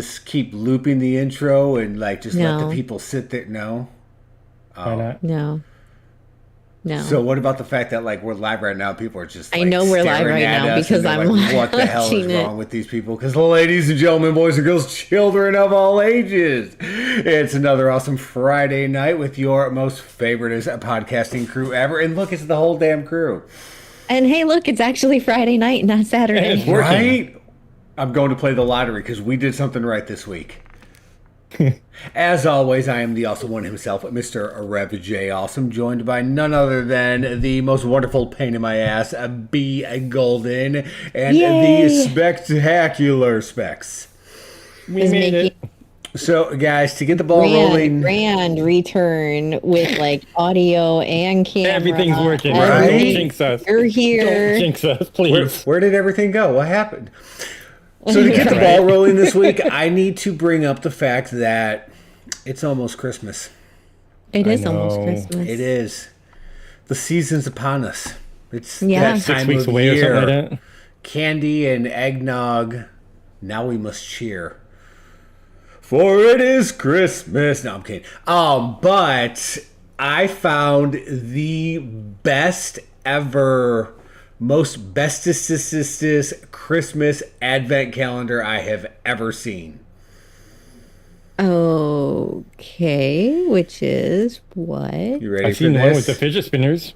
just keep looping the intro and like just let the No, people sit there? No. Why Oh. not? no, So no. what about the fact that like we're live right now? People are just I like know we're live staring right at now us and because they're I'm like, "What the hell is watching it. wrong with these people?" Because ladies and gentlemen, boys and girls, children of all ages, it's another awesome Friday night with your most favorite podcasting crew ever. And look, it's the whole damn crew, And hey, look, it's actually Friday night, not It's Saturday. working. right? I'm going to play the lottery because we did something right this week. As always, I am the awesome one himself, Mr. Rev J. Awesome, joined by none other than the most wonderful pain in my ass, B. Golden, and the Yay! spectacular Specs. We Is made making it. So, guys, to get the ball grand, rolling, grand return with like audio and camera. Everything's working. Right? Don't jinx us. You're Don't here. jinx us, where, please. where did everything go? What happened? So to get the Right. ball rolling this week, I need to bring up the fact that it's almost Christmas. It is I almost know. Christmas. It is. The season's upon us. It's Yeah. that 6 time weeks of away or year. something like that. Candy and eggnog. Now we must cheer. For it is Christmas. No, I'm kidding. But I found the best ever, most bestest Christmas advent calendar I have ever seen. Okay, which is what? You ready I've for seen this? one with the fidget spinners.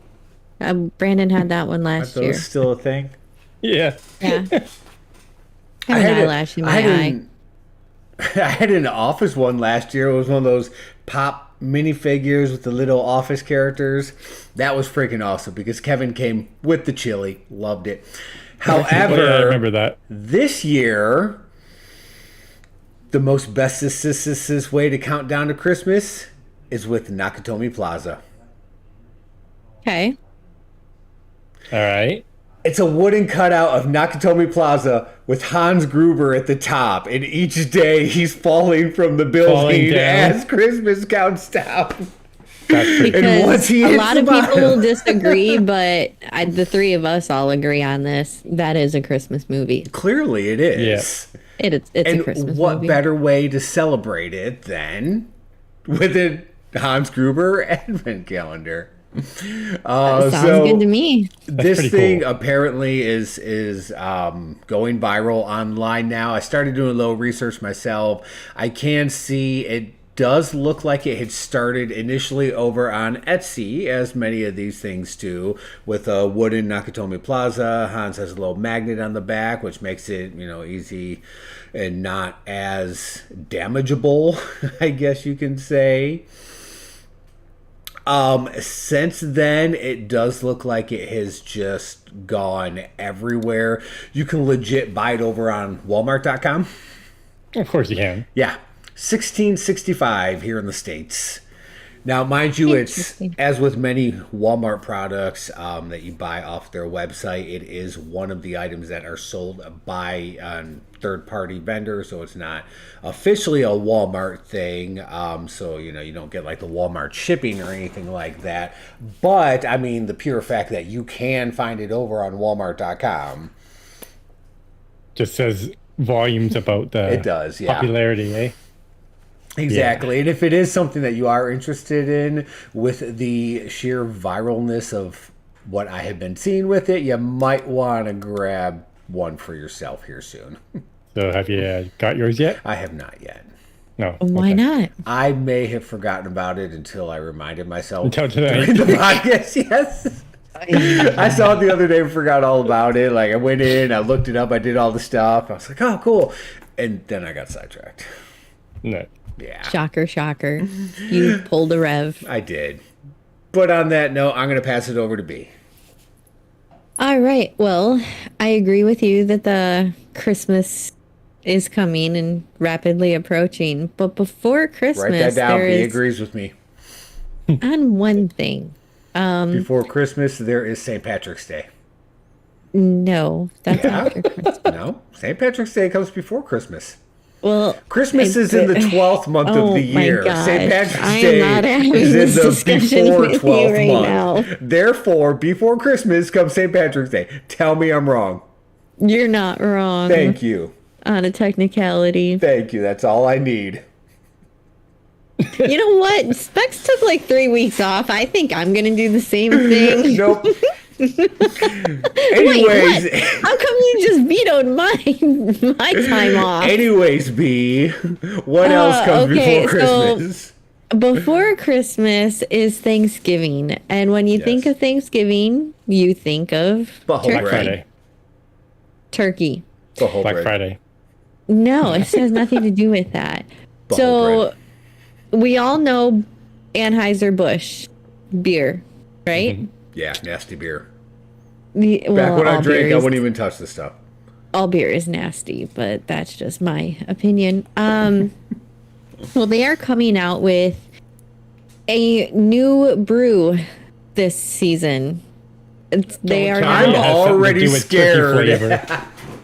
Brandon had that one Are last year. those still a thing? Yeah. Yeah. I I have an had a- eyelash in I my had eye. an- I had an office one last year. It was one of those pop minifigures with the little office characters. That was freaking awesome because Kevin came with the chili. Loved it. Oh, yeah, I However, remember that. this year, the most bestest way to count down to Christmas is with Nakatomi Plaza. Okay. All right. It's a wooden cutout of Nakatomi Plaza with Hans Gruber at the top, and each day he's falling from the building down. as Christmas counts down. That's pretty And once Because he a hits lot the of people bottom- will disagree, but the three of us all agree on this. That is a Christmas movie. Clearly, it is. It's And a Christmas what movie. better way to celebrate it with a Hans Gruber advent calendar? Sounds so good to me. this pretty thing cool. apparently is going viral online now. I started doing a little research myself. I can see it does look like it had started initially over on Etsy, as many of these things do, with a wooden Nakatomi Plaza. Hans has a little magnet on the back, which makes it, easy and not as damageable, I guess you can say. Since then, it does look like it has just gone everywhere. You can legit buy it over on Walmart.com. Of course you can. Yeah, $16.65 here in the States. Now, mind you, it's Interesting. as with many Walmart products that you buy off their website, it is one of the items that are sold by third-party vendors, so it's not officially a Walmart thing. So you don't get like the Walmart shipping or anything like that. But I mean, the pure fact that you can find it over on Walmart.com, Just says volumes about the it does, yeah. popularity, eh? Exactly. And if it is something that you are interested in with the sheer viralness of what I have been seeing with it, you might want to grab one for yourself here soon. So have you got yours yet? I have not yet. No. Why Okay. not? I may have forgotten about it until I reminded myself Until tonight. during the podcast. Yes. I saw it the other day and forgot all about it. Like I went in, I looked it up, I did all the stuff. I was like, oh, cool. And then I got sidetracked. No. Yeah. Shocker, shocker. You pulled a rev. I did. But on that note, I'm going to pass it over to B. All right. Well, I agree with you that the Christmas is coming and rapidly approaching. But before Christmas, Write that down. there B is agrees with me. on one thing. Before Christmas, there is St. Patrick's Day. No, that's Yeah. after Christmas. No, St. Patrick's Day comes before Christmas. Well, Christmas is in the 12th month Oh of the my year. gosh, St. Patrick's I am Day not having is in this the discussion before with you 12th right month. now. Therefore, before Christmas comes St. Patrick's Day. Tell me I'm wrong. You're not wrong. Thank you. on a technicality. Thank you. That's all I need. You know what? Specs took like 3 weeks off. I think I'm gonna do the same thing. Nope. Wait, Anyways, what? How come you just vetoed my time off? anyways, B, what else comes okay, before Christmas? Before Christmas is Thanksgiving, and when you think Yes. of Thanksgiving, you think of Butthole turkey. Black bread. Friday. Turkey. Butthole Black bread. Friday. No, it has nothing to do with that. Butthole So we all know Anheuser-Busch beer, right? Yeah, nasty beer. Well, Back when I all drank, beer I is- wouldn't even touch this stuff. all beer is nasty, but that's just my opinion. Well, they are coming out with a new brew this season. They are I'm now, already scared.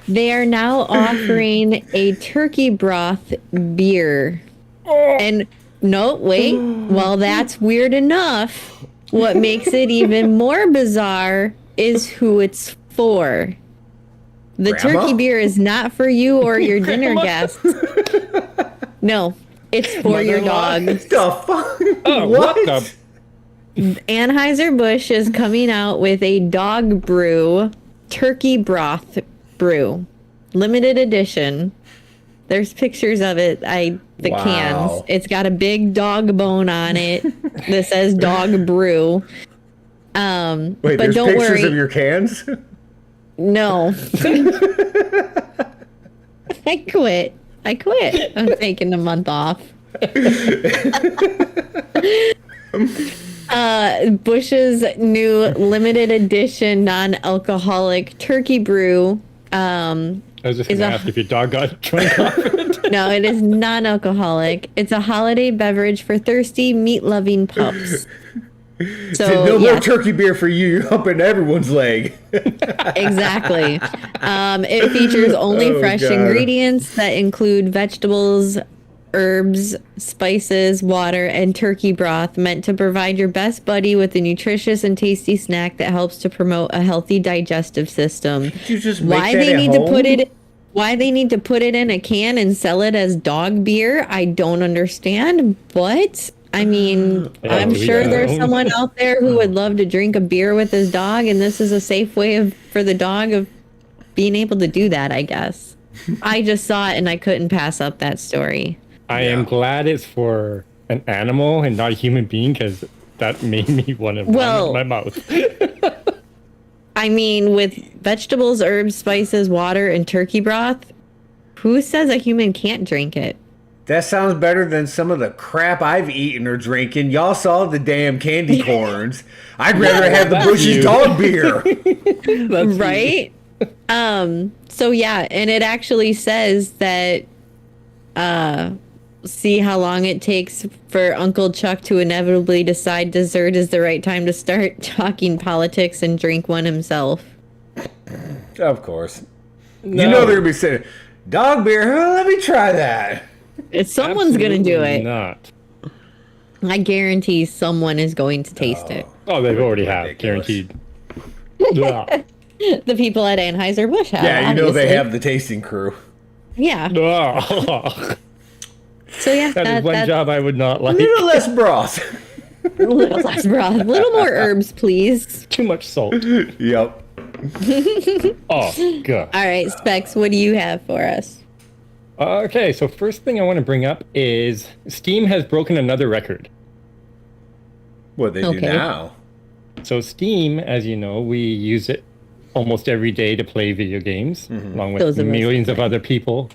they are now offering a turkey broth beer. And no, wait. Well, that's weird enough. What makes it even more bizarre is who it's for. The Grandma? turkey beer is not for you or your dinner guests. No, it's for your Mother-in-law? dog. The fuck? Oh, what? what the? Anheuser-Busch is coming out with a dog brew turkey broth brew. Limited edition. There's pictures of it. The Wow. cans. It's got a big dog bone on it that says dog brew. Wait, but there's don't pictures worry. of your cans? No. I quit. I'm taking a month off. Bush's new limited edition non-alcoholic turkey brew. I was just going Is to a- ask if your dog got drunk off it. No, it is non-alcoholic. It's a holiday beverage for thirsty, meat-loving pups. So Said, no more yeah, turkey beer for you. You're humping everyone's leg. exactly. It features only Oh, fresh God. ingredients that include vegetables, herbs, spices, water, and turkey broth, meant to provide your best buddy with a nutritious and tasty snack that helps to promote a healthy digestive system. You just make Why that they at need home? to put it why they need to put it in a can and sell it as dog beer, I don't understand. But I mean, Yeah, I'm we sure don't. there's someone out there who would love to drink a beer with his dog, and this is a safe way for the dog of being able to do that, I guess. I just saw it and I couldn't pass up that story. I am glad it's for an animal and not a human being, because that made me want to Well- run in my mouth. I mean, with vegetables, herbs, spices, water, and turkey broth, who says a human can't drink it? That sounds better than some of the crap I've eaten or drinking. Y'all saw the damn candy corns. I'd rather have the That's Bush's you. dog beer. Right? So yeah, and it actually says that see how long it takes for Uncle Chuck to inevitably decide dessert is the right time to start talking politics and drink one himself. Of course. You know they're going to be saying, dog beer? Huh, let me try that. If someone's gonna do Absolutely it, Not. I guarantee someone is going to taste it. Oh, they already have, Ridiculous. guaranteed. Ugh. The people at Anheuser-Busch have. Yeah, you know they obviously. have the tasting crew. Yeah. Ugh. So yeah, That is one that's job I would not A like. little less broth. a little less broth, a little more herbs, please. Too much salt. Yep. Oh, God. All right, Specs, what do you have for us? Okay, so first thing I want to bring up is Steam has broken another record. What they do Okay. now? So Steam, as you know, we use it almost every day to play video games, along with Those of us millions that of other people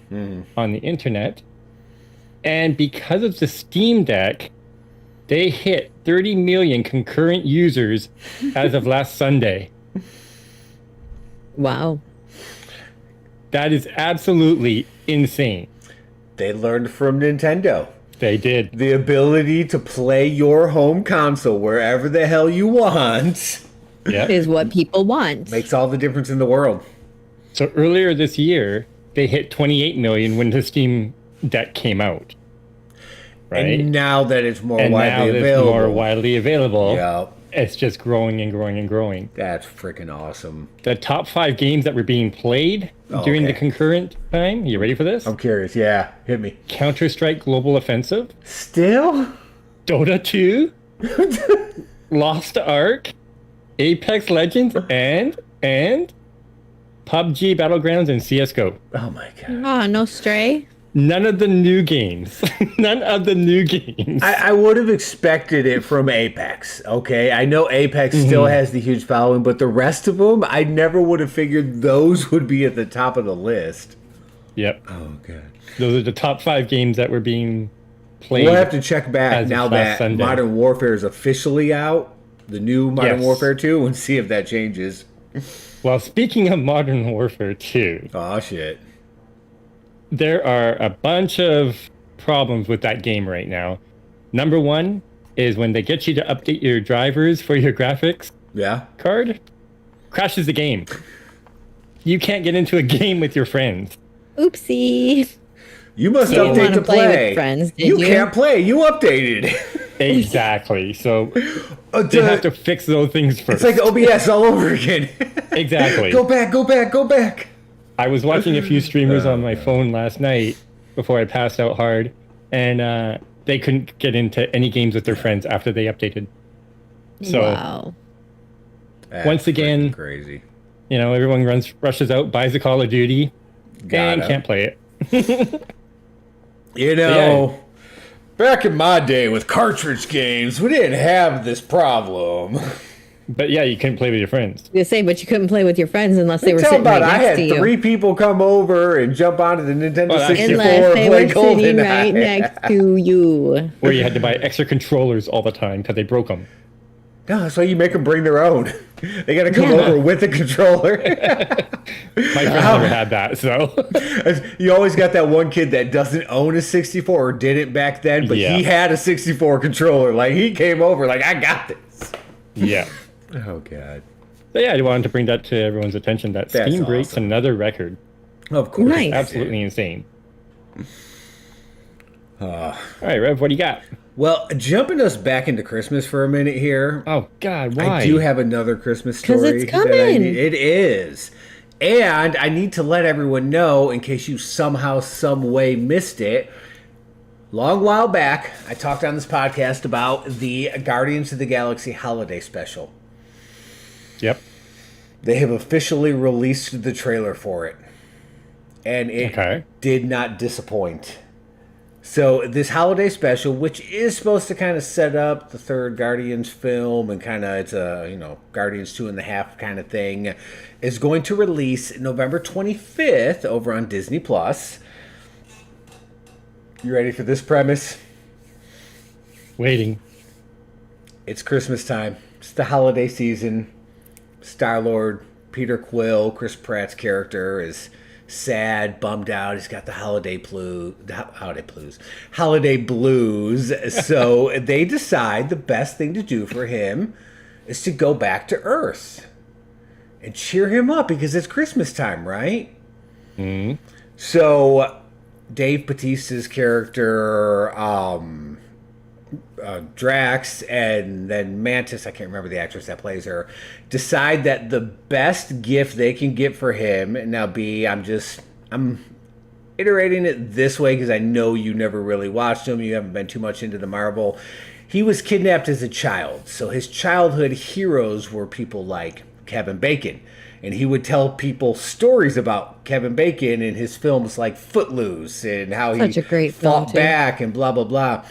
on the internet. And because of the Steam Deck, they hit 30 million concurrent users as of last Sunday. Wow. That is absolutely insane. They learned from Nintendo. They did. The ability to play your home console wherever the hell you want Yeah. Is what people want. makes all the difference in the world. So earlier this year, they hit 28 million when the Steam Deck came out. Right? And now that it's more And now widely that it's available. more widely available, Yeah, it's just growing and growing and growing. that's freaking awesome. The top 5 games that were being played during the okay. concurrent time. You ready for this? I'm curious. Yeah, hit me. Counter-Strike Global Offensive, Still? Dota 2, Lost Ark, Apex Legends, and PUBG Battlegrounds and CS:GO. Oh my god. Oh, no Stray? None of the new games. None of the new games. I would have expected it from Apex. Okay, I know Apex still has the huge following, but the rest of them, I never would have figured those would be at the top of the list. Yep. Oh god. Those are the top 5 games that were being played. We'll have to check back as of now last that Sunday. Modern Warfare is officially out, the new Modern Yes. Warfare 2, and see if that changes. Well, speaking of Modern Warfare 2, Oh shit. there are a bunch of problems with that game right now. Number one is when they get you to update your drivers for your graphics Yeah. card, crashes the game. You can't get into a game with your friends. Oopsie. You must You didn't update wanna to play play. with friends, did you you? can't play. You updated. Exactly. So It's they have to fix those things first. like OBS all over again. Exactly. Go back. Go back. Go back. I was watching a few streamers on my phone last night before I passed out hard, and they couldn't get into any games with their friends after they updated. So, Wow. That's Once again- freaking crazy. everyone rushes out, buys a Call of Duty, and Gotta. can't play it. You know, back in my day with cartridge games, we didn't have this problem. But yeah, you couldn't play with your friends. You say, but you couldn't play with your friends unless they were Tell sitting about right I next had to you. 3 people come over and jump onto the Nintendo Well, that's 64 Unless and they play were sitting right GoldenEye. next to you. Where you had to buy extra controllers all the time because they broke them. No, that's why you make them bring their own. They got to come Yeah. over with a controller. My friends never had that, so You always got that one kid that doesn't own a 64 or didn't back then, but Yeah. he had a 64 controller. Like, he came over like, I got this. yeah. Oh, God. So yeah, I wanted to bring that to everyone's attention that That's Steam breaks awesome. another record. Of course. Nice. Absolutely insane. All right, Rev, what do you got? Well, jumping us back into Christmas for a minute here. Oh God, why? I do have another Christmas 'Cause story. it's that I coming. need- It is. And I need to let everyone know, in case you somehow, some way missed it. Long while back, I talked on this podcast about the Guardians of the Galaxy holiday special. Yep. They have officially released the trailer for it. And it Okay. did not disappoint. So this holiday special, which is supposed to kind of set up the third Guardians film and kind of it's a, Guardians 2.5 kind of thing, is going to release November 25th over on Disney Plus. You ready for this premise? Waiting. It's Christmas time. It's the holiday season. Star-Lord, Peter Quill, Chris Pratt's character is sad, bummed out. He's got the holiday blues. So they decide the best thing to do for him is to go back to Earth and cheer him up because it's Christmas time, right? Mm-hmm. So Dave Bautista's character, Drax, and then Mantis, I can't remember the actress that plays her, decide that the best gift they can get for him, now I'm iterating it this way because I know you never really watched him, you haven't been too much into the Marvel. He was kidnapped as a child, so his childhood heroes were people like Kevin Bacon. And he would tell people stories about Kevin Bacon in his films like Footloose and how Such he a great film, fought too. back and blah, blah, blah.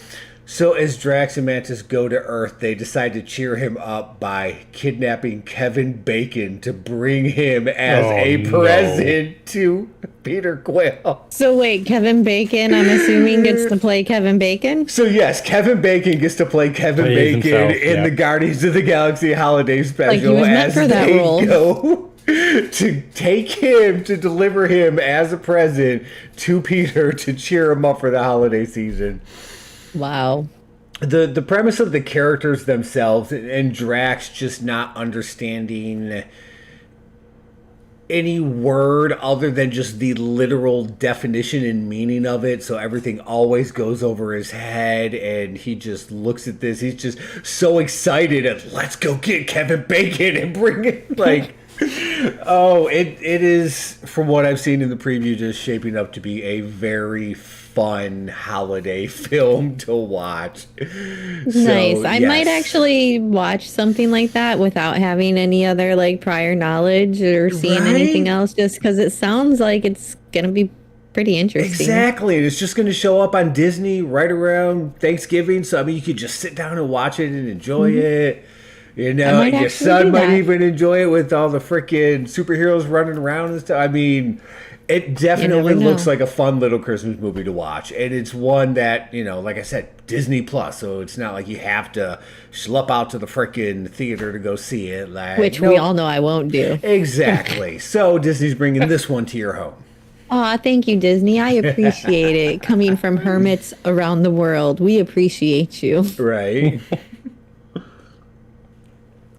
So as Drax and Mantis go to Earth, they decide to cheer him up by kidnapping Kevin Bacon to bring him as Oh, a no. present to Peter Quill. So wait, Kevin Bacon, I'm assuming, gets to play Kevin Bacon? So yes, Kevin Bacon gets to play Kevin Plays Bacon himself, in yeah. the Guardians of the Galaxy holiday special was meant as for that they role. go to take him to deliver him as a present to Peter to cheer him up for the holiday season. Wow. The premise of the characters themselves and Drax just not understanding any word other than just the literal definition and meaning of it, so everything always goes over his head and he just looks at this, he's just so excited and let's go get Kevin Bacon and bring it like Oh, it is, from what I've seen in the preview, just shaping up to be a very fun holiday film to watch. Nice. So, I might yes. actually watch something like that without having any other like prior knowledge or seeing anything Right? else, just because it sounds like it's gonna be pretty interesting. Exactly. And it's just going to show up on Disney right around Thanksgiving. So, I mean, you could just sit down and watch it and enjoy it. You I know, might and your actually do son might that. even enjoy it with all the freaking superheroes running around and stuff. I mean, it definitely never looks know. like a fun little Christmas movie to watch. And it's one that, you know, like I said, Disney Plus. So it's not like you have to schlep out to the freaking theater to go see it. Like, Which we all know I won't do. Exactly. So Disney's bringing this one to your home. Aw, thank you, Disney. I appreciate it. Coming from hermits around the world, we appreciate you. Right.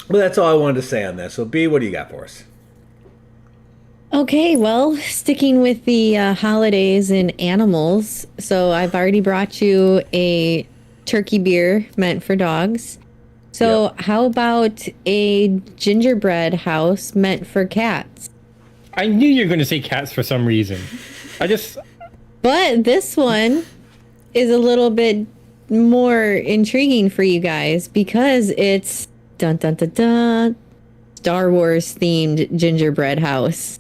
Well, that's all I wanted to say on that. So, B, what do you got for us? Okay, well, sticking with the holidays and animals. So I've already brought you a turkey beer meant for dogs. So Yep. how about a gingerbread house meant for cats? I knew you were going to say cats for some reason. But this one is a little bit more intriguing for you guys because it's dun dun dun dun Star Wars themed gingerbread house.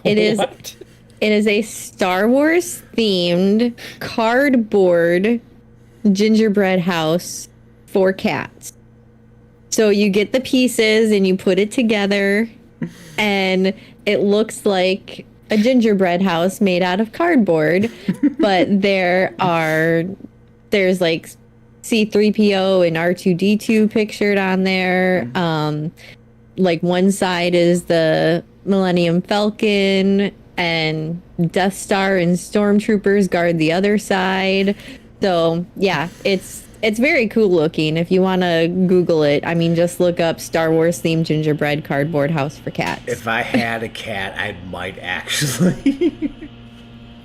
It is What? It is a Star Wars themed cardboard gingerbread house for cats. So you get the pieces and you put it together and it looks like a gingerbread house made out of cardboard, but there's like C3PO and R2D2 pictured on there. Like one side is the Millennium Falcon and Death Star and Stormtroopers guard the other side. So yeah, it's very cool looking. If you want to Google it, I mean, just look up Star Wars themed gingerbread cardboard house for cats. If I had a cat, I might actually.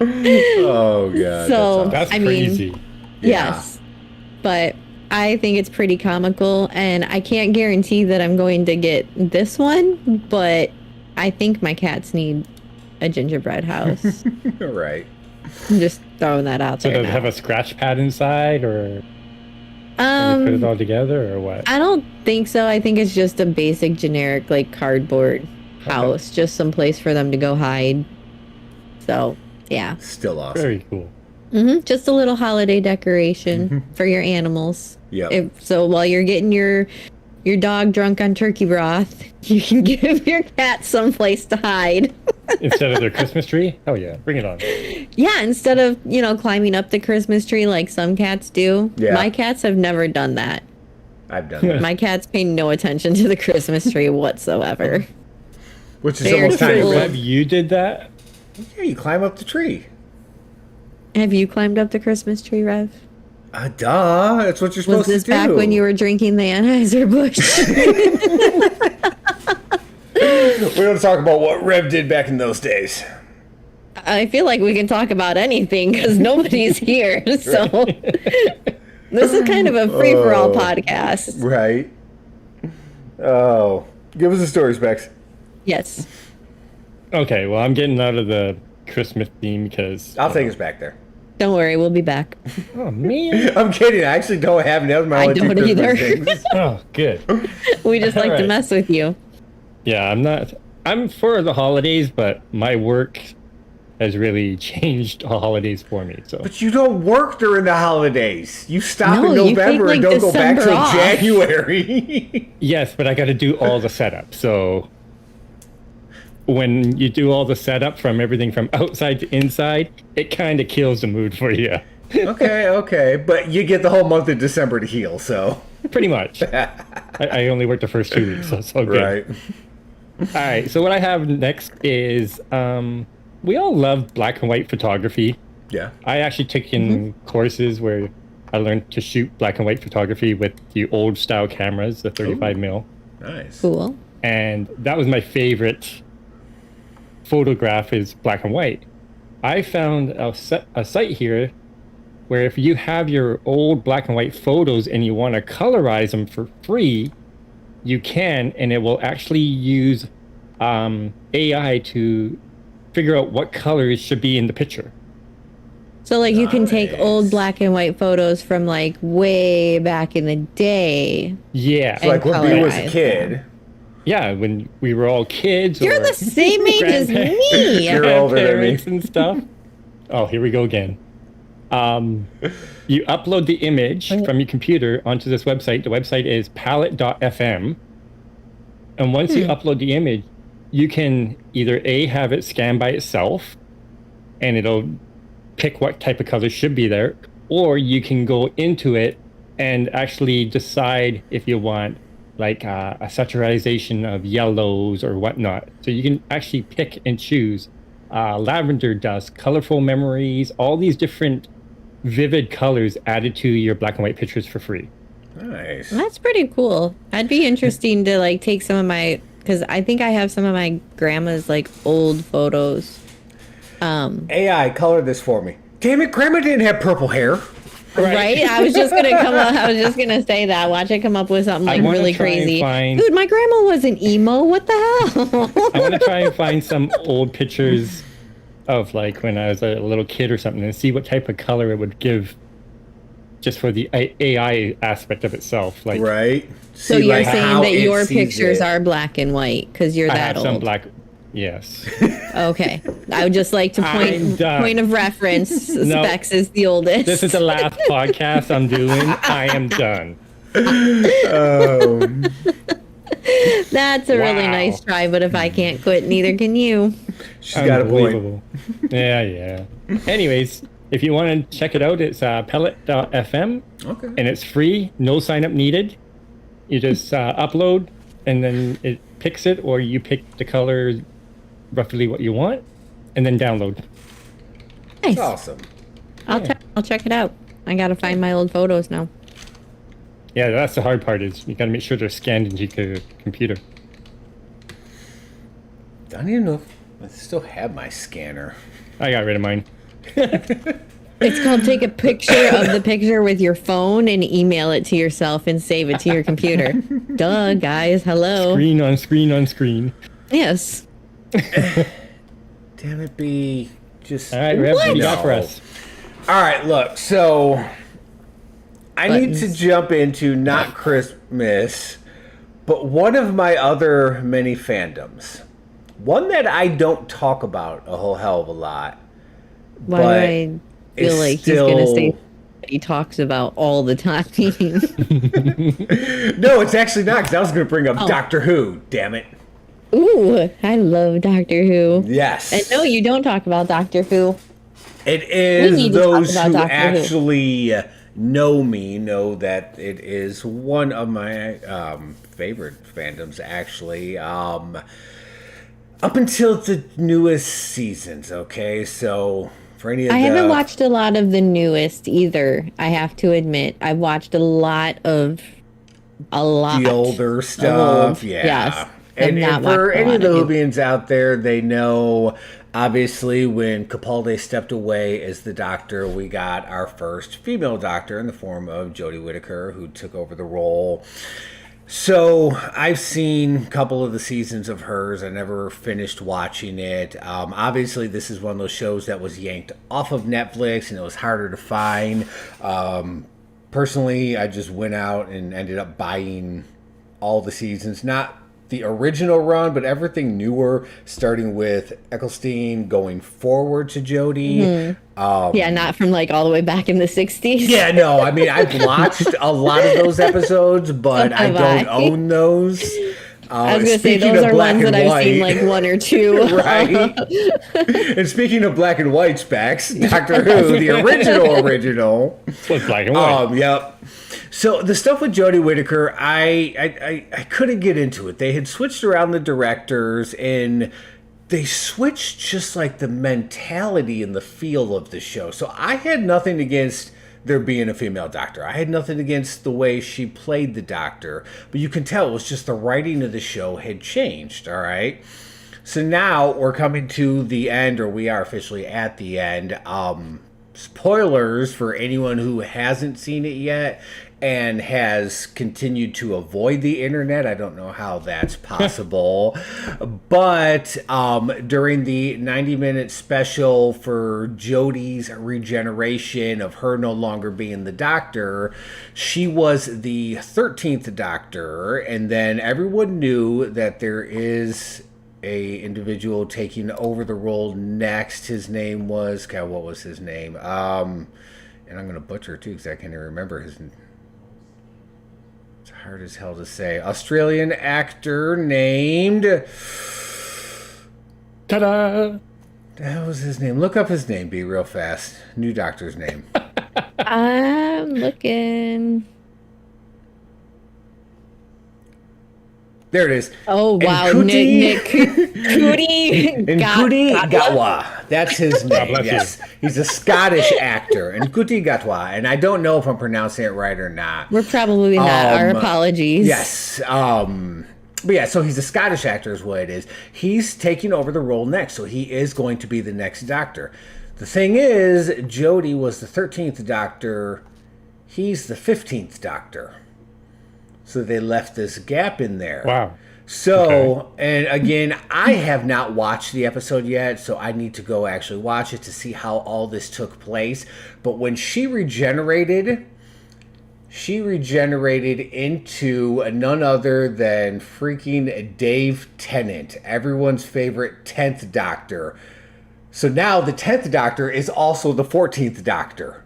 Oh, God. So, awesome. That's I mean, crazy. Yeah. Yes, but I think it's pretty comical, and I can't guarantee that I'm going to get this one, but I think my cats need a gingerbread house. Right. I'm just throwing that out So there. does it have now. a scratch pad inside, or can you put it all together, or what? I don't think so. I think it's just a basic generic like cardboard house, just some place for them to go hide. So, yeah. Still awesome. Very cool. Just a little holiday decoration for your animals. Yep. So while you're getting your dog drunk on turkey broth, you can give your cat someplace to hide. Instead of their Christmas tree? Oh yeah, bring it on. Yeah, instead of, climbing up the Christmas tree like some cats do. Yeah. My cats have never done that. I've done that. My cats pay no attention to the Christmas tree whatsoever. Which is They're almost time. cool. Rev, you did that? Yeah, you climb up the tree. Have you climbed up the Christmas tree, Rev? Duh. That's what you're Was supposed this to do. back when you were drinking the Anheuser-Busch? We're going to talk about what Rev did back in those days. I feel like we can talk about anything because nobody's here. So this is kind of a free-for-all podcast. Right. Oh. Give us the story, Specs. Yes. Okay, well, I'm getting out of the Christmas theme because... I'll take us back there. Don't worry, we'll be back. Oh, man. I'm kidding. I actually don't have any. That was my I only two don't Christmas either. things. Oh, good. We just like to Alright. mess with you. Yeah, I'm for the holidays, but my work has really changed the holidays for me, so... But you don't work during the holidays. You stop No, in you take, November and like, don't go back December till off. January. Yes, but I got to do all the setup, so... When you do all the setup from everything from outside to inside, it kind of kills the mood for you. Okay. But you get the whole month of December to heal, so. Pretty much. I only worked the first 2 weeks, so it's all good. Right. All right, so what I have next is we all love black and white photography. Yeah. I actually took in courses where I learned to shoot black and white photography with the old style cameras, the 35 mil. Nice. Cool. And that was my favorite photograph is black and white. I found a site here where if you have your old black and white photos and you want to colorize them for free, you can, and it will actually use AI to figure out what colors should be in the picture. So like you can take old Nice. black and white photos from like way back in the day. Yeah. And Like when B was a colorize kid. them. Yeah, when we were all kids. You're or the same age as me. You're older than me. grandparents and stuff. Oh, here we go again. You upload the image from your computer onto this website. The website is palette.fm. And once you upload the image, you can either A, have it scan by itself, and it'll pick what type of color should be there, or you can go into it and actually decide if you want like a saturation of yellows or whatnot. So you can actually pick and choose lavender dust, colorful memories, all these different vivid colors added to your black and white pictures for free. Nice. That's pretty cool. I'd be interesting to like take some of my, because I think I have some of my grandma's like old photos. AI, color this for me. Damn it, Grandma didn't have purple hair. Right? I was just gonna come up. I was just gonna say that. Watch it come up with something like wanna really try and crazy. find- Dude, my grandma wasn't emo. What the hell? I want to try and find some old pictures of like when I was a little kid or something and see what type of color it would give just for the AI aspect of itself. Like Right? So See, you're like, saying how that it your sees pictures it. are black and white because you're I that have some old. black. Yes. Okay. I would just like to I'm done. point of reference. No. Specs is the oldest. This is the last podcast I'm doing. I am done. That's a really Wow. nice try, but if I can't quit, neither can you. She's got a point. Unbelievable. Yeah. Anyways, if you want to check it out, it's pellet.fm. Okay. And it's free, no sign up needed. You just upload, and then it picks it, or you pick the color, roughly what you want, and then download. Nice. That's awesome. I'll check it out. I gotta find my old photos now. Yeah, that's the hard part, is you got to make sure they're scanned into your computer. I don't even know if I still have my scanner. I got rid of mine. It's called take a picture of the picture with your phone and email it to yourself and save it to your computer. Duh, guys. Hello. Screen on screen on screen. Yes. Damn it, B. Just. All right, Rev, what do you got No. for us? All right, look. So I need to Buttons. jump into not Christmas, but one of my other many fandoms. One that I don't talk about a whole hell of a lot. Why But do I feel it's like he's gonna say still- that he talks about all the time? No, it's actually not, because I was going to bring up Oh. Doctor Who. Damn it. Ooh, I love Doctor Who. Yes. And no, you don't talk about Doctor Who. It We need is to talk those about who Doctor Who. actually know me know that it is one of my favorite fandoms, actually. Up until the newest seasons, okay? So, for any of I the... haven't watched a lot of the newest either. I have to admit, I've watched a lot. the older stuff, old, yeah. yes. And, I've not and for watched a any of lot the of new. Whovians out there, they know, obviously, when Capaldi stepped away as the Doctor, we got our first female Doctor in the form of Jodie Whittaker, who took over the role. So I've seen a couple of the seasons of hers. I never finished watching it. Obviously, this is one of those shows that was yanked off of Netflix, and it was harder to find. Personally, I just went out and ended up buying all the seasons. Not the original run, but everything newer, starting with Eccleston going forward to Jodie. Yeah, not from like all the way back in the 60s. Yeah, no, I mean, I've watched a lot of those episodes, but I have don't I. own those. I was gonna say Speaking those of are black ones and that I've seen white- like one or two. Right. And speaking of black and white specs, Doctor Who, the original. What's black and white? Yep. So the stuff with Jodie Whittaker, I couldn't get into it. They had switched around the directors, and they switched just like the mentality and the feel of the show. So I had nothing against there being a female doctor. I had nothing against the way she played the doctor, but you can tell it was just the writing of the show had changed, all right? So now we're coming to the end, or we are officially at the end. Spoilers for anyone who hasn't seen it yet. and has continued to avoid the internet. I don't know how that's possible. But during the 90-minute special for Jodie's regeneration of her no longer being the Doctor, she was the 13th Doctor. And then everyone knew that there is a individual taking over the role next. His name was... God, what was his name? And I'm going to butcher it too because I can't even remember his name. Hard as hell to say. Australian actor named... Ta-da! That was his name. Look up his name, B, real fast. New Doctor's name. I'm looking. There it is. Oh, wow. Nick Cootie Gatwa. That's his name. bless you. Yes. He's a Scottish actor. And Ncuti Gatwa. And I don't know if I'm pronouncing it right or not. We're probably not. Our apologies. Yes. But yeah, so he's a Scottish actor is what it is. He's taking over the role next. So he is going to be the next Doctor. The thing is, Jodie was the 13th Doctor. He's the 15th Doctor. So they left this gap in there. Wow. So, and again, I have not watched the episode yet, so I need to go actually watch it to see how all this took place. But when she regenerated into none other than freaking Dave Tennant, everyone's favorite 10th Doctor. So now the 10th Doctor is also the 14th Doctor.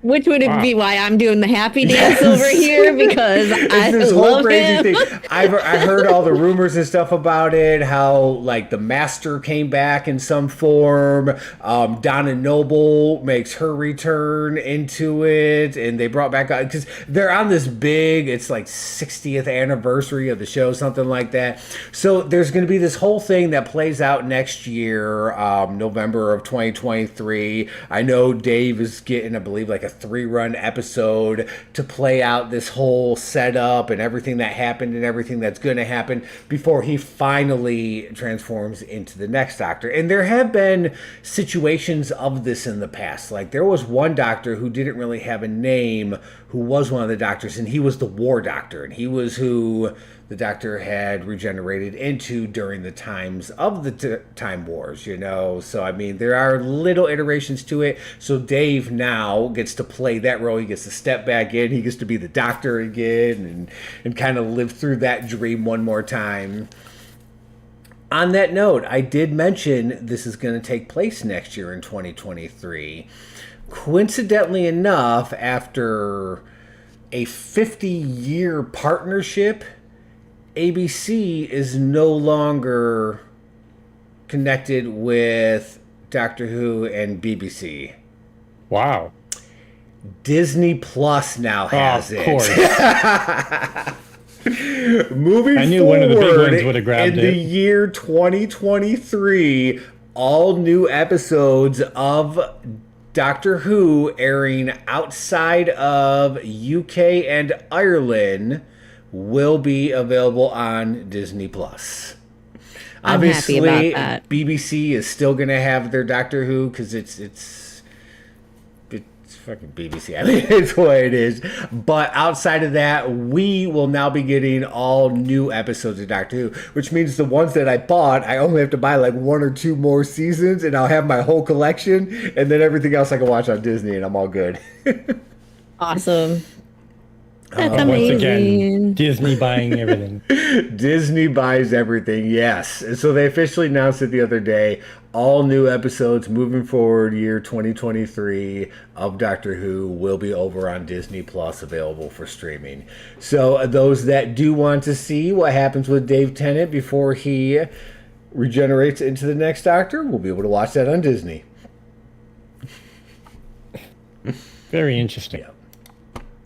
Which would it be why I'm doing the happy dance over here, because I this whole love crazy him. thing. I heard all the rumors and stuff about it. How like the Master came back in some form. Donna Noble makes her return into it, and they brought back because they're on this big. It's like 60th anniversary of the show, something like that. So there's going to be this whole thing that plays out next year, November of 2023. I know Dave is getting, I believe, like a 3-run episode to play out this whole setup and everything that happened and everything that's going to happen before he finally transforms into the next Doctor. And there have been situations of this in the past. Like there was one Doctor who didn't really have a name who was one of the Doctors, and he was the War Doctor, and he was who the Doctor had regenerated into during the times of the Time Wars, you know? So, I mean, there are little iterations to it. So Dave now gets to play that role. He gets to step back in. He gets to be the Doctor again and kind of live through that dream one more time. On that note, I did mention this is going to take place next year in 2023. Coincidentally enough, after a 50-year partnership, ABC is no longer connected with Doctor Who and BBC. Wow. Disney Plus now has of course. it. Moving I knew forward, one of the big ones would have grabbed in it. the year 2023, all new episodes of Doctor Who airing outside of UK and Ireland will be available on Disney Plus. I'm happy Obviously, about that. BBC is still going to have their Doctor Who because it's fucking BBC. I mean, it's what it is. But outside of that, we will now be getting all new episodes of Doctor Who, which means the ones that I bought, I only have to buy like 1 or 2 more seasons, and I'll have my whole collection, and then everything else I can watch on Disney, and I'm all good. Awesome. That's Once amazing. again, Disney buying everything. Disney buys everything, yes. And so they officially announced it the other day. All new episodes moving forward, year 2023 of Doctor Who will be over on Disney Plus, available for streaming. So those that do want to see what happens with Dave Tennant before he regenerates into the next Doctor will be able to watch that on Disney. Very interesting. Yeah.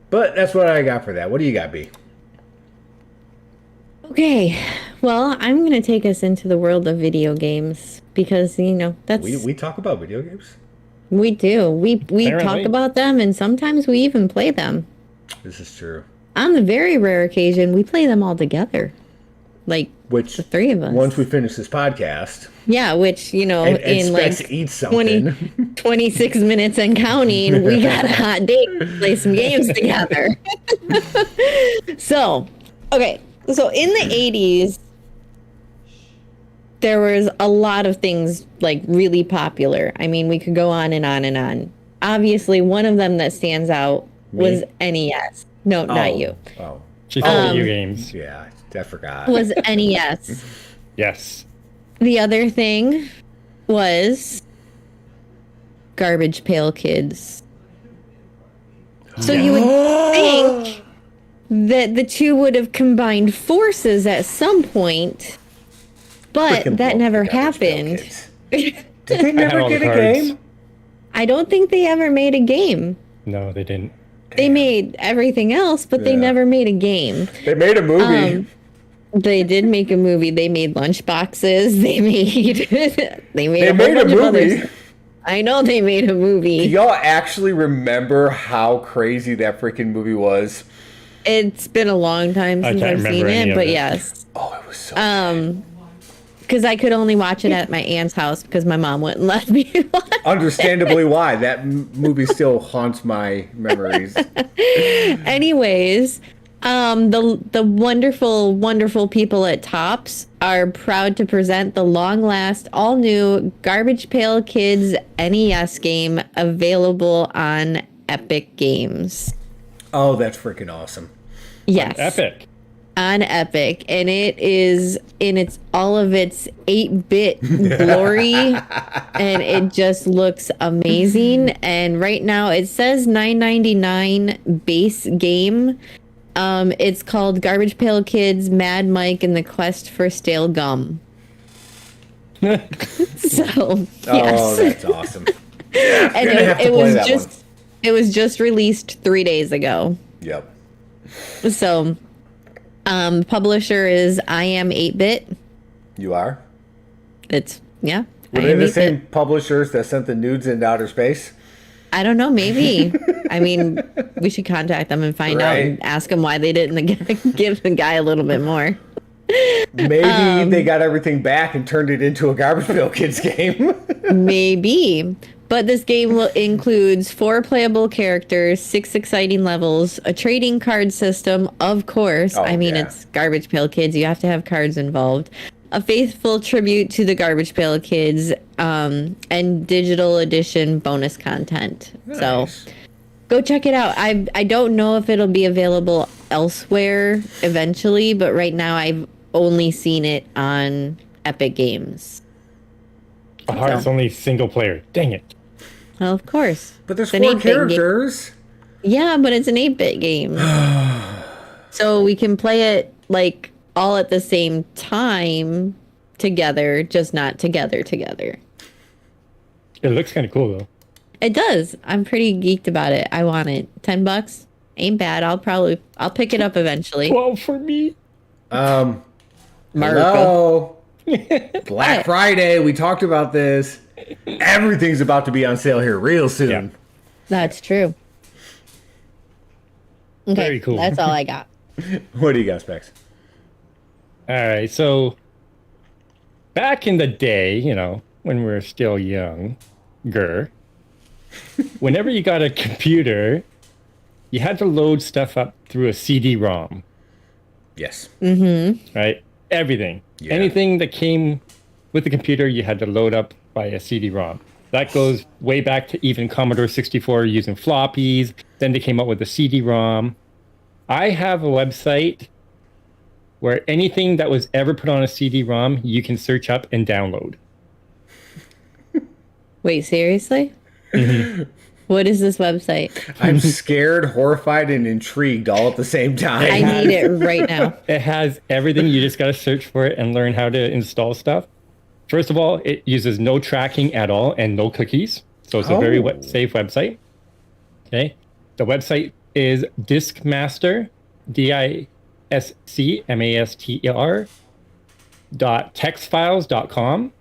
But that's what I got for that. What do you got, B? Okay. Well, I'm going to take us into the world of video games because, you know, that's... We talk about video games? We do. We talk Apparently. about them, and sometimes we even play them. This is true. On the very rare occasion, we play them all together. Like, Which the three of us. once we finish this podcast, Yeah, which, you know, and in Specs like eats something. 26 minutes and counting, we got a hot date to play some games together. So, okay. So in the 80s, there was a lot of things like really popular. I mean, we could go on and on and on. Obviously, one of them that stands out was NES. No, not you. Oh, She said video games. yeah, I forgot. Was NES. Yes. The other thing was Garbage Pail Kids. So you would think that the two would have combined forces at some point, but Freaking that love never the Garbage Pail happened. Kids. Did they had never all the get a cards. game? I don't think they ever made a game. No, they didn't. They made everything else, but they Yeah. never made a game. They made a movie. They did make a movie. They made lunchboxes. They made they made They a whole made a bunch of other movie. stuff. I know they made a Do movie. y'all actually remember how crazy that freaking movie was? It's been a long time I since can't I've remember seen any it, of but it. yes. Oh, it was so Because I could only watch it at my aunt's house because my mom wouldn't let me watch. understandably why. That movie still haunts my memories. Anyways, the wonderful, wonderful people at Tops are proud to present the long-last, all-new Garbage Pail Kids NES game available on Epic Games. Oh, that's freaking awesome. Yes. Epic. On Epic, and it is in its all of its 8-bit glory, and it just looks amazing. And right now it says $9.99 base game. It's called Garbage Pail Kids, Mad Mike, and the Quest for Stale Gum. So Oh, yes, that's awesome. and gonna have to it play was that just it was just released 3 days ago. Yep. So, publisher is I Am 8-bit. You are? It's yeah. Were I they Am the 8-bit. same publishers that sent the nudes into outer space? I don't know. Maybe. I mean, we should contact them and find out Right. and ask them why they didn't give the guy a little bit more. Maybe they got everything back and turned it into a Garbage Pail Kids game. Maybe. But this game includes 4 playable characters, 6 exciting levels, a trading card system, of course. Oh, I mean, yeah. it's Garbage Pail Kids. You have to have cards involved. A faithful tribute to the Garbage Pail Kids, and digital edition bonus content. So Nice. go check it out. I don't know if it'll be available elsewhere eventually, but right now I've only seen it on Epic Games. Oh, it's only single player. Dang it. Well, of course. But there's It's an 4 8-bit game. characters. Yeah, but it's an 8-bit game. So we can play it like all at the same time together, just not together. It looks kind of cool though. It does. I'm pretty geeked about it. I want it. $10 ain't bad. I'll pick it up eventually. 12 for me. Marco. Hello. Black Friday. We talked about this. Everything's about to be on sale here real soon. Yeah. That's true. Okay, Very cool. That's all I got. What do you got, Specs? All right. So back in the day, when we were still younger, whenever you got a computer, you had to load stuff up through a CD-ROM, Yes. right? Everything. Yeah. Anything that came with the computer, you had to load up by a CD-ROM. That goes way back to even Commodore 64 using floppies. Then they came out with the CD-ROM. I have a website where anything that was ever put on a CD-ROM, you can search up and download. Wait, seriously? What is this website? I'm scared, horrified, and intrigued all at the same time. I need it right now. It has everything. You just got to search for it and learn how to install stuff. First of all, it uses no tracking at all and no cookies. So it's a very Oh. safe website. Okay. The website is Discmaster, DISCMASTER .textfiles.com.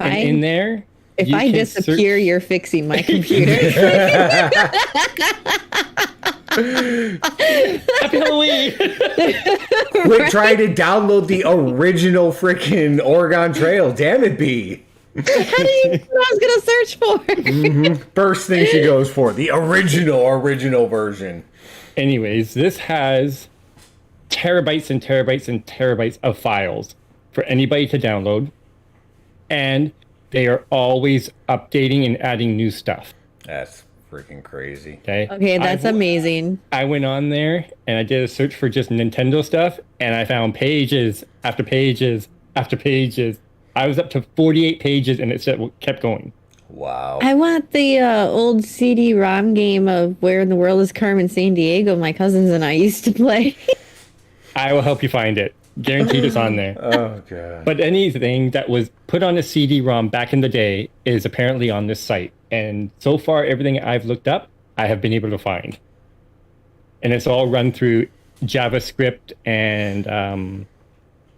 And in there, If you I can disappear, search- you're fixing my computer. Happy Halloween! Quit trying to download the original freaking Oregon Trail. Damn it, B. How did you know what I was gonna search for? First thing she goes for, the original version. Anyways, this has terabytes and terabytes and terabytes of files for anybody to download. And they are always updating and adding new stuff. That's freaking crazy. Okay, that's amazing. I went on there and I did a search for just Nintendo stuff, and I found pages after pages after pages. I was up to 48 pages, and it kept going. Wow. I want the old CD-ROM game of Where in the World is Carmen Sandiego my cousins and I used to play. I will help you find it. Guaranteed it's on there. Oh, God. But anything that was put on a CD-ROM back in the day is apparently on this site. And so far, everything I've looked up, I have been able to find. And it's all run through JavaScript, and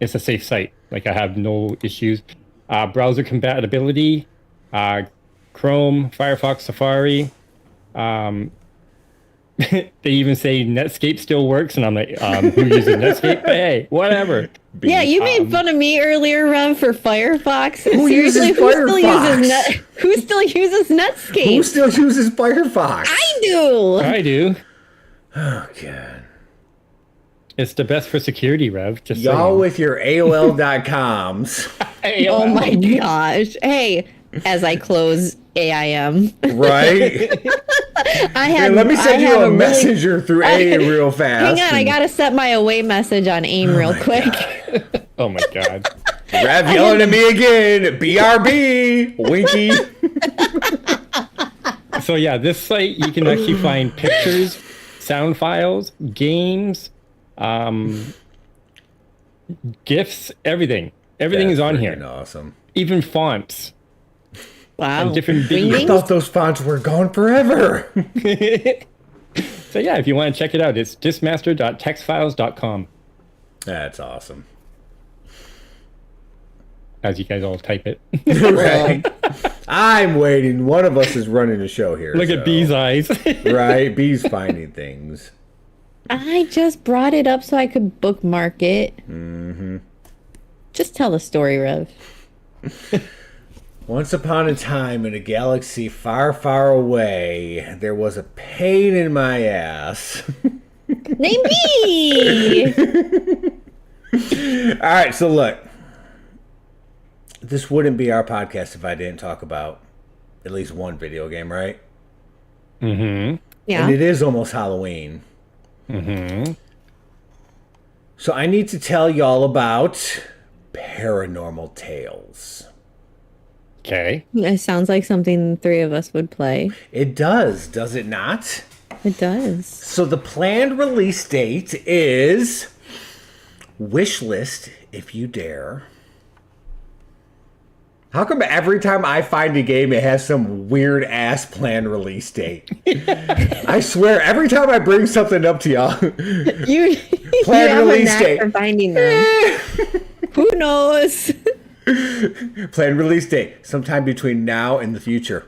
it's a safe site. Like, I have no issues. Browser compatibility, Chrome, Firefox, Safari. They even say Netscape still works, and I'm like, who uses Netscape? But hey, whatever. Yeah, you made fun of me earlier, Rev, for Firefox. Who Seriously, uses who still Firefox? uses who still uses Netscape? Who still uses Firefox? I do. I do. Oh, God. It's the best for security, Rev. Just Y'all saying. with your AOL.coms. Oh my gosh. Hey, as I close AIM. Right? I Here, have let me send you a really- messenger through AIM real fast. Hang on, I gotta set my away message on AIM real quick. Oh my god. Rav yelling at me again. BRB. Winky. So yeah, this site you can actually find pictures, sound files, games, GIFs, everything. Everything is on here. Awesome. Even fonts. Wow. And different Ding, videos. I ding. thought those fonts were gone forever. So yeah, if you want to check it out, it's dismaster.textfiles.com. That's awesome. As you guys all type it. Right. I'm waiting. One of us is running the show here. Look at B's eyes. Right? B's finding things. I just brought it up so I could bookmark it. Mm-hmm. Just tell the story, Rev. Once upon a time in a galaxy far, far away, there was a pain in my ass. Name me! All right, so look. This wouldn't be our podcast if I didn't talk about at least one video game, right? Mm-hmm. Yeah. And it is almost Halloween. Mm-hmm. So I need to tell y'all about Paranormal Tales. Okay. It sounds like something the three of us would play. It does it not? It does. So the planned release date is wishlist if you dare. How come every time I find a game, it has some weird ass planned release date? I swear, every time I bring something up to y'all, You Planned have release a knack date. for finding them. Who knows? planned release date, sometime between now and the future.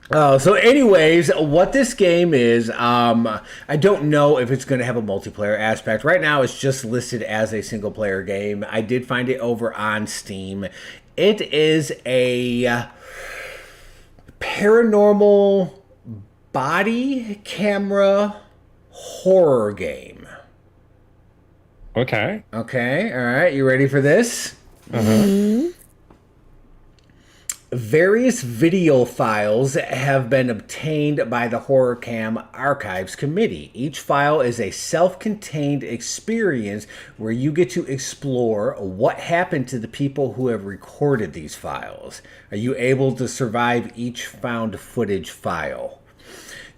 So anyways, what this game is, I don't know if it's going to have a multiplayer aspect. Right now, it's just listed as a single-player game. I did find it over on Steam. It is a paranormal body camera horror game. Okay. Okay, all right, you ready for this? Various video files have been obtained by the HorrorCam Archives Committee. Each file is a self-contained experience where you get to explore what happened to the people who have recorded these files. Are you able to survive each found footage file?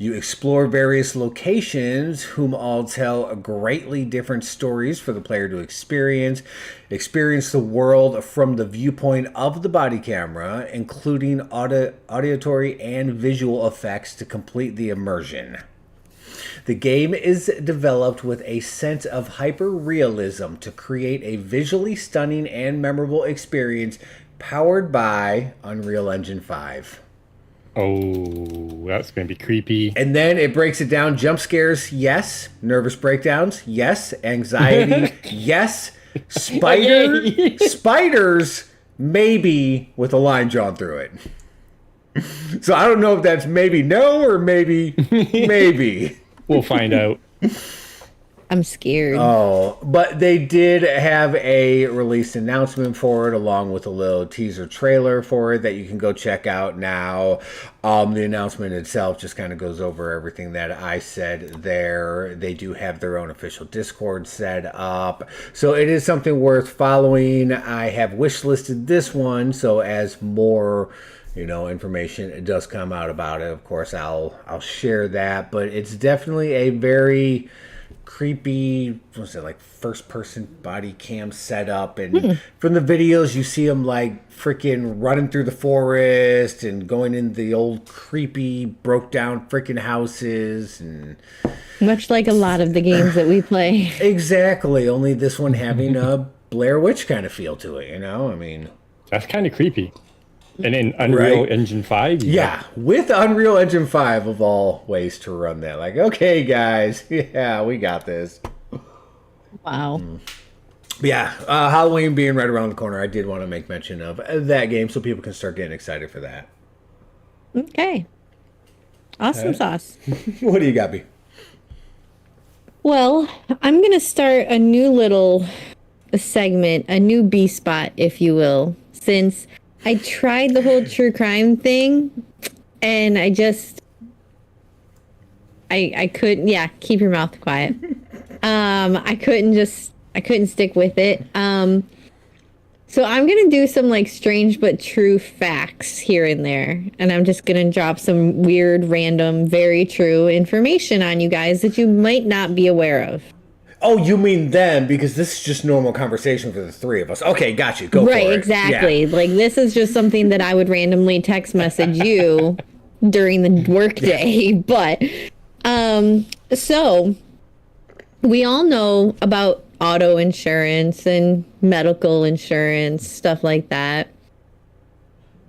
You explore various locations, whom all tell greatly different stories for the player to experience. Experience the world from the viewpoint of the body camera, including auditory and visual effects to complete the immersion. The game is developed with a sense of hyper-realism to create a visually stunning and memorable experience powered by Unreal Engine 5. Oh, that's going to be creepy. And then it breaks it down. Jump scares, yes. Nervous breakdowns, yes. Anxiety, yes. Spiders, maybe, with a line drawn through it. So I don't know if that's maybe no or maybe maybe. We'll find out. I'm scared. Oh, but they did have a release announcement for it along with a little teaser trailer for it that you can go check out now. The announcement itself just kind of goes over everything that I said there. They do have their own official Discord set up. So it is something worth following. I have wishlisted this one, so as more information it does come out about it, of course I'll share that. But it's definitely a very creepy, what's it, like first person body cam setup, and from the videos you see them like freaking running through the forest and going in the old creepy broke down freaking houses, and much like a lot of the games that we play. Exactly, only this one having a Blair Witch kind of feel to it, I mean, that's kind of creepy. And in Unreal Engine 5? Yeah, with Unreal Engine 5 of all ways to run that. Like, okay, guys, yeah, we got this. Wow. Yeah, Halloween being right around the corner, I did want to make mention of that game so people can start getting excited for that. Okay. Awesome sauce. What do you got, B? Well, I'm going to start a new little segment, a new B spot, if you will, since I tried the whole true crime thing, and I couldn't, keep your mouth quiet. I couldn't stick with it. So I'm going to do some like strange but true facts here and there, and I'm just going to drop some weird, random, very true information on you guys that you might not be aware of. Oh, you mean them, because this is just normal conversation for the three of us. Okay, got you. Go for it. Right, exactly. Yeah. Like, this is just something that I would randomly text message you during the workday. But, so, we all know about auto insurance and medical insurance, stuff like that.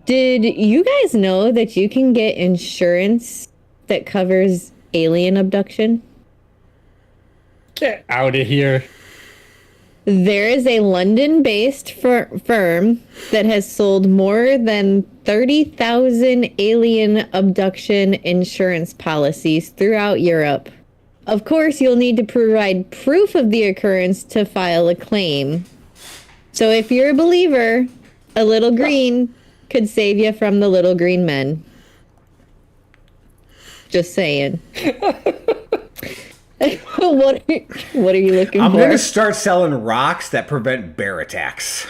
Did you guys know that you can get insurance that covers alien abduction? Get out of here. There is a London-based firm that has sold more than 30,000 alien abduction insurance policies throughout Europe. Of course, you'll need to provide proof of the occurrence to file a claim. So if you're a believer, a little green could save you from the little green men. Just saying. What are you looking for? I'm going to start selling rocks that prevent bear attacks.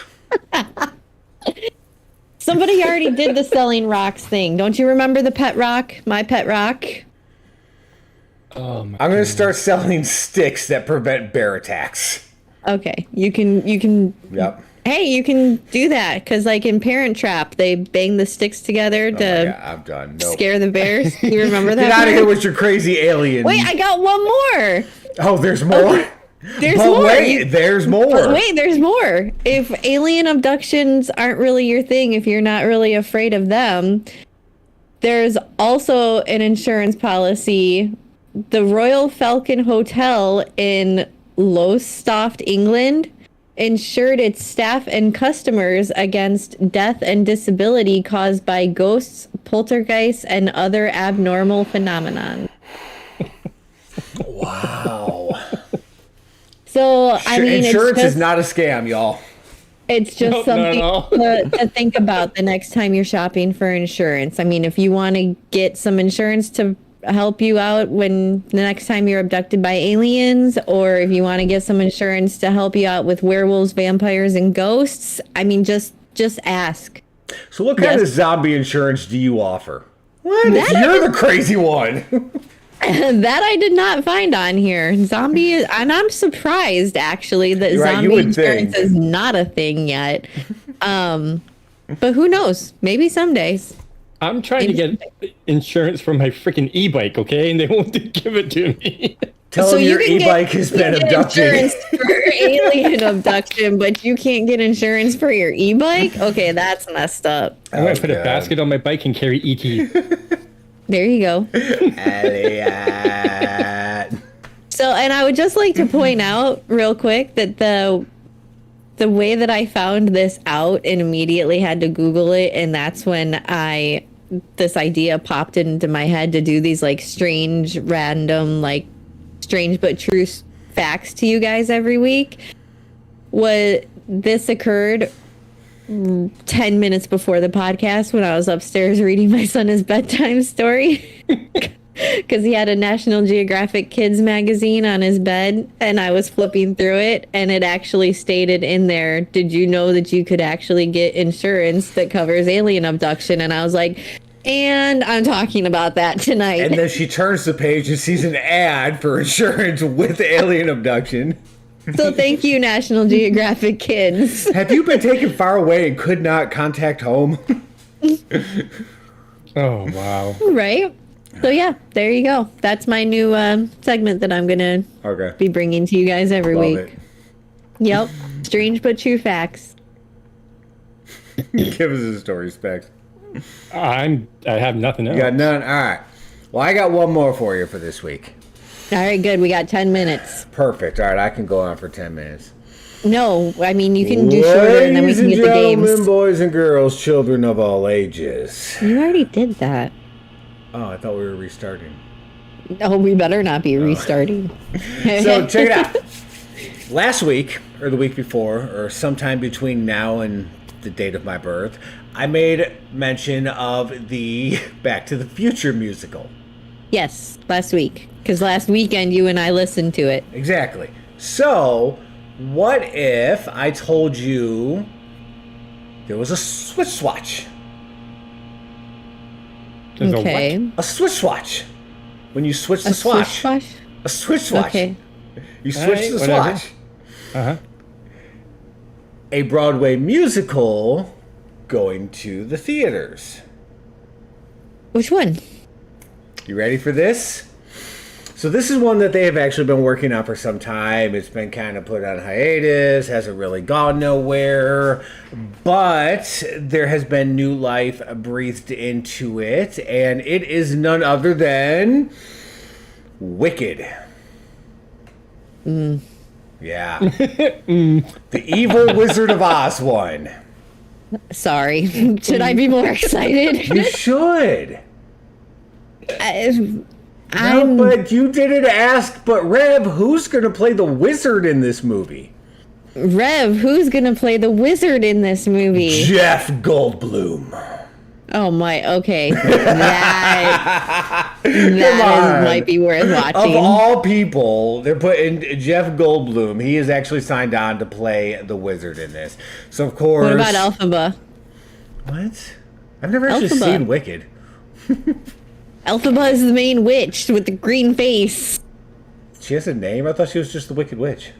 Somebody already did the selling rocks thing. Don't you remember the pet rock? My pet rock? Oh my I'm going to start selling sticks that prevent bear attacks. Okay. You can Yep. Hey, you can do that, because like in Parent Trap, they bang the sticks together to I'm done. Nope. scare the bears. You remember that? Get out of part? here with your crazy alien. Wait, I got one more. Oh, there's more? Okay. There's but more. Wait, there's more. But wait, there's more. If alien abductions aren't really your thing, if you're not really afraid of them, there's also an insurance policy. The Royal Falcon Hotel in Lowestoft, England, insured its staff and customers against death and disability caused by ghosts, poltergeists, and other abnormal phenomenon. Wow. So, I mean, insurance is not a scam, y'all. It's just something to think about the next time you're shopping for insurance. I mean, if you want to get some insurance to help you out when the next time you're abducted by aliens, or if you want to get some insurance to help you out with werewolves, vampires, and ghosts, I mean, just ask. So what kind of zombie insurance do you offer? What? You're the crazy one. That I did not find on here. Zombie, and I'm surprised actually that Right, zombie insurance is not a thing yet. But who knows? Maybe some days. I'm trying to get insurance for my freaking e-bike, okay? And they won't give it to me. Tell So him you your can e-bike has been abducted. insurance for alien abduction, but you can't get insurance for your e-bike? Okay, that's messed up. I'm going to put a God. basket on my bike and carry ET. There you go. Elliot. So, and I would just like to point out real quick that the way that I found this out and immediately had to Google it, and that's when this idea popped into my head to do these like strange, random, like strange but true facts to you guys every week. This occurred 10 minutes before the podcast when I was upstairs reading my son his bedtime story. Because he had a National Geographic Kids magazine on his bed, and I was flipping through it, and it actually stated in there, did you know that you could actually get insurance that covers alien abduction? And I was like, and I'm talking about that tonight. And then she turns the page and sees an ad for insurance with alien abduction. So thank you, National Geographic Kids. Have you been taken far away and could not contact home? Oh, wow. Right? So yeah, there you go. That's my new segment that I'm going to Okay. be bringing to you guys every Love week. it. Yep. Strange but true facts. Give us a story, Specs. I have nothing else. You got none? All right. Well, I got one more for you for this week. All right, good. We got 10 minutes. Perfect. All right, I can go on for 10 minutes. No, I mean, you can do shorter and then we can get the games. Boys and girls, children of all ages. You already did that. Oh, I thought we were restarting. Oh, we better not be restarting. So check it out. Last week, or the week before, or sometime between now and the date of my birth, I made mention of the Back to the Future musical. Yes, last week. Because last weekend you and I listened to it. Exactly. So, what if I told you there was a switch swatch? There's Okay. A switch swatch. When you switch the A swatch. switch wash? A switch swatch. Okay. You switch Alright, the whatever. swatch. Uh-huh. A Broadway musical going to the theaters. Which one? You ready for this? So this is one that they have actually been working on for some time. It's been kind of put on hiatus, hasn't really gone nowhere, but there has been new life breathed into it, and it is none other than Wicked. Yeah. The evil Wizard of Oz one. Sorry. Should I be more excited? You should. No, I'm but you didn't ask, but Rev, who's going to play the wizard in this movie? Rev, who's gonna play the wizard in this movie? Jeff Goldblum. Oh my, okay. That on. might be worth Of watching. all people, they're putting Jeff Goldblum. He is actually signed on to play the wizard in this. So, of course... What about Elphaba? What? I've never actually Elphaba. seen Wicked. Elphaba is the main witch with the green face. She has a name? I thought she was just the Wicked Witch.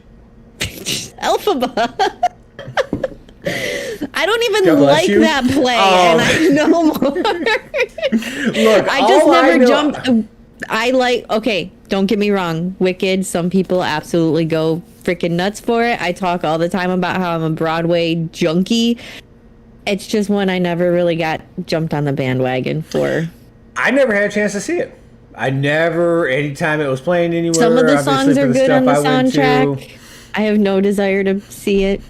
Elphaba. I don't even God bless like you. that play, Oh. and I know more. Look, I just all never know- jumped. I like, okay, don't get me wrong. Wicked, some people absolutely go freaking nuts for it. I talk all the time about how I'm a Broadway junkie. It's just one I never really got jumped on the bandwagon for. I never had a chance to see it. I never, anytime it was playing anywhere. Some of the obviously songs for are good stuff on the I went to. soundtrack. I have no desire to see it.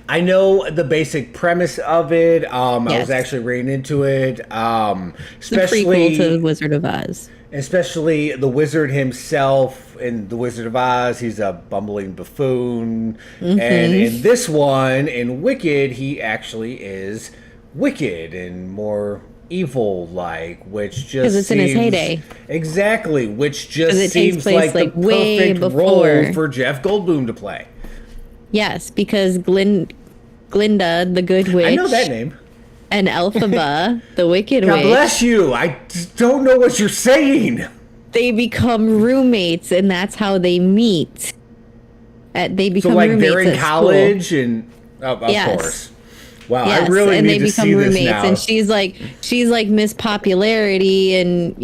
I know the basic premise of it. I was Yes. actually reading into it. The prequel to Wizard of Oz. Especially the wizard himself in The Wizard of Oz. He's a bumbling buffoon. Mm-hmm. And in this one, in Wicked, he actually is wicked and more evil-like, which just 'Cause it's in his seems- heyday. Exactly, which 'Cause just it takes seems place, like the like, way perfect role before. for Jeff Goldblum to play. Yes, because Glinda, the Good Witch, I know that name. and Elphaba, the Wicked God Witch, bless you. I just don't know what you're saying. they become roommates, and that's how they meet. They So, become like, roommates they're in at school. college, and of Yes. course. Wow, Yes, I really and need they to become see this roommates, now. and she's like Miss Popularity, and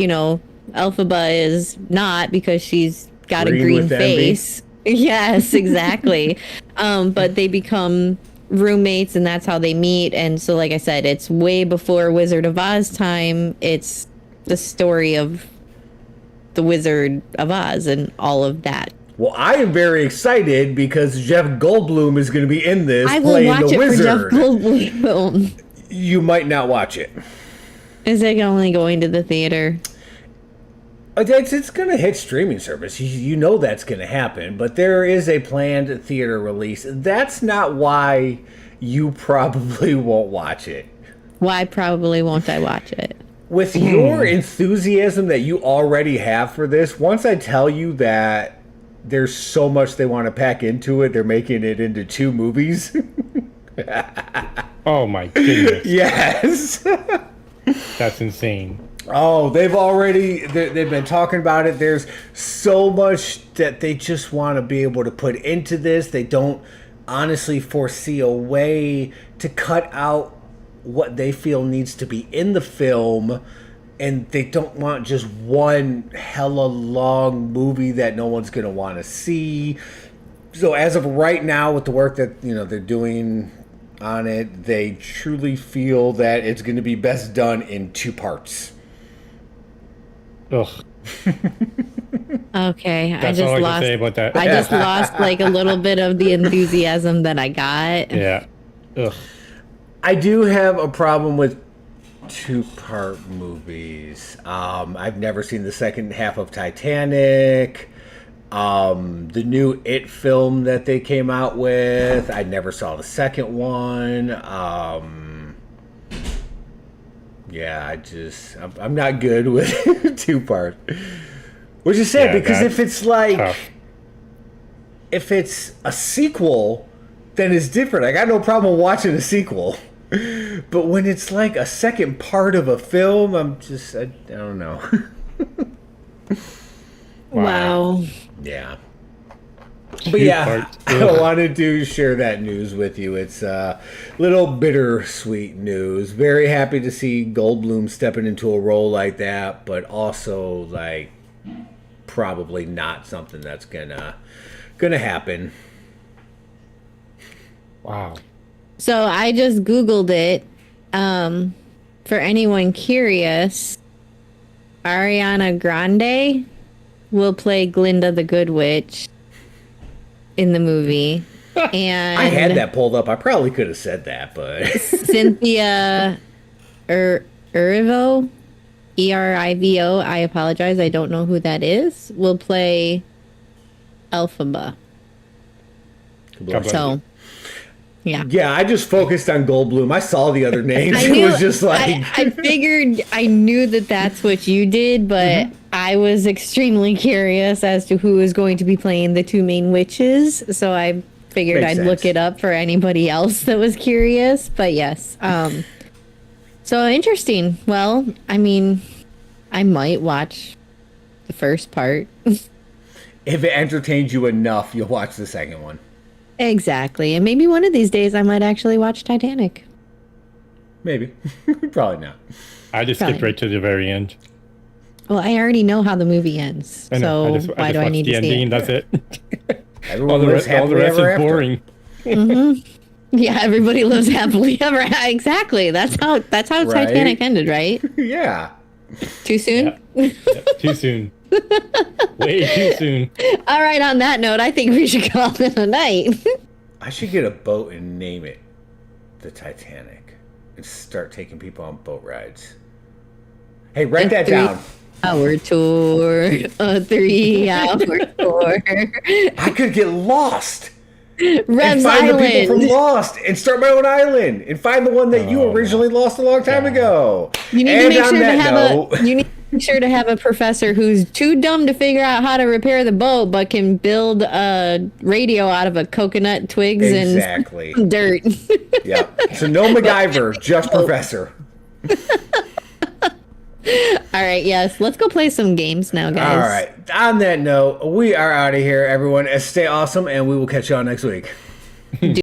Elphaba is not because she's got Green a green with envy? face. Yes, exactly. But they become roommates, and that's how they meet. And so, like I said, it's way before Wizard of Oz time. It's the story of the Wizard of Oz and all of that. Well, I am very excited because Jeff Goldblum is going to be in this I will playing watch the it wizard. for Jeff Goldblum. You might not watch it. Is it only going to the theater? It's going to hit streaming service. You know that's going to happen, but there is a planned theater release. That's not why you probably won't watch it. Why probably won't I watch it? With your enthusiasm that you already have for this, once I tell you that there's so much they want to pack into it, they're making it into 2 movies. Oh my goodness. Yes. That's insane. Oh, they've been talking about it. There's so much that they just want to be able to put into this. They don't honestly foresee a way to cut out what they feel needs to be in the film, and they don't want just one hella long movie that no one's going to want to see. So as of right now, with the work that they're doing on it, they truly feel that it's going to be best done in 2 parts. Ugh. Okay, That's all I can say about that. I just lost like a little bit of the enthusiasm that I got. Yeah. Ugh. I do have a problem with 2-part movies. I've never seen the second half of Titanic. The new It film that they came out with, I never saw the second one. Yeah, I'm not good with 2 parts. Which is sad because if it's if it's a sequel, then it's different. I got no problem watching a sequel. But when it's like a second part of a film, I don't know. Wow. Yeah. But yeah, I wanted to share that news with you. It's a little bittersweet news. Very happy to see Goldblum stepping into a role like that, but also like probably not something that's gonna happen. Wow. So I just Googled it. For anyone curious, Ariana Grande will play Glinda the Good Witch in the movie. And I had that pulled up. I probably could have said that, but Cynthia Erivo, Erivo, I apologize, I don't know who that is, will play Elphaba. So, yeah. Yeah, I just focused on Goldblum. I saw the other names. It was just like I figured, I knew that that's what you did, but I was extremely curious as to who is going to be playing the 2 main witches. So I figured Makes I'd sense. look it up for anybody else that was curious. But yes, so interesting. Well, I mean, I might watch the first part. if it entertains you enough, you'll watch the second one. Exactly. And maybe one of these days I might actually watch Titanic. Maybe. Probably not. I just skipped Probably. right to the very end. Well, I already know how the movie ends. I know. So why do I watched need the to see ending. it? That's it. Everyone all the lives rest, all the happily rest ever is after. boring. Yeah, everybody lives happily ever. Exactly. That's how Right? Titanic ended, right? Yeah. Too soon? Yeah. Too soon. Way too soon. All right, on that note, I think we should call it a night. I should get a boat and name it the Titanic and start taking people on boat rides. Hey, write that down. Hour tour, a 3-hour tour. I could get lost and Rev's find the people from Island. Lost and start my own island and find the one that you originally lost a long time ago. You need and to make on sure to that have note, you need to make sure to have a professor who's too dumb to figure out how to repair the boat, but can build a radio out of a coconut twigs exactly. and dirt. Yeah. So no MacGyver, just Professor. All right, yes, let's go play some games now, guys. All right. On that note, we are out of here, everyone. Stay awesome, and we will catch y'all next week.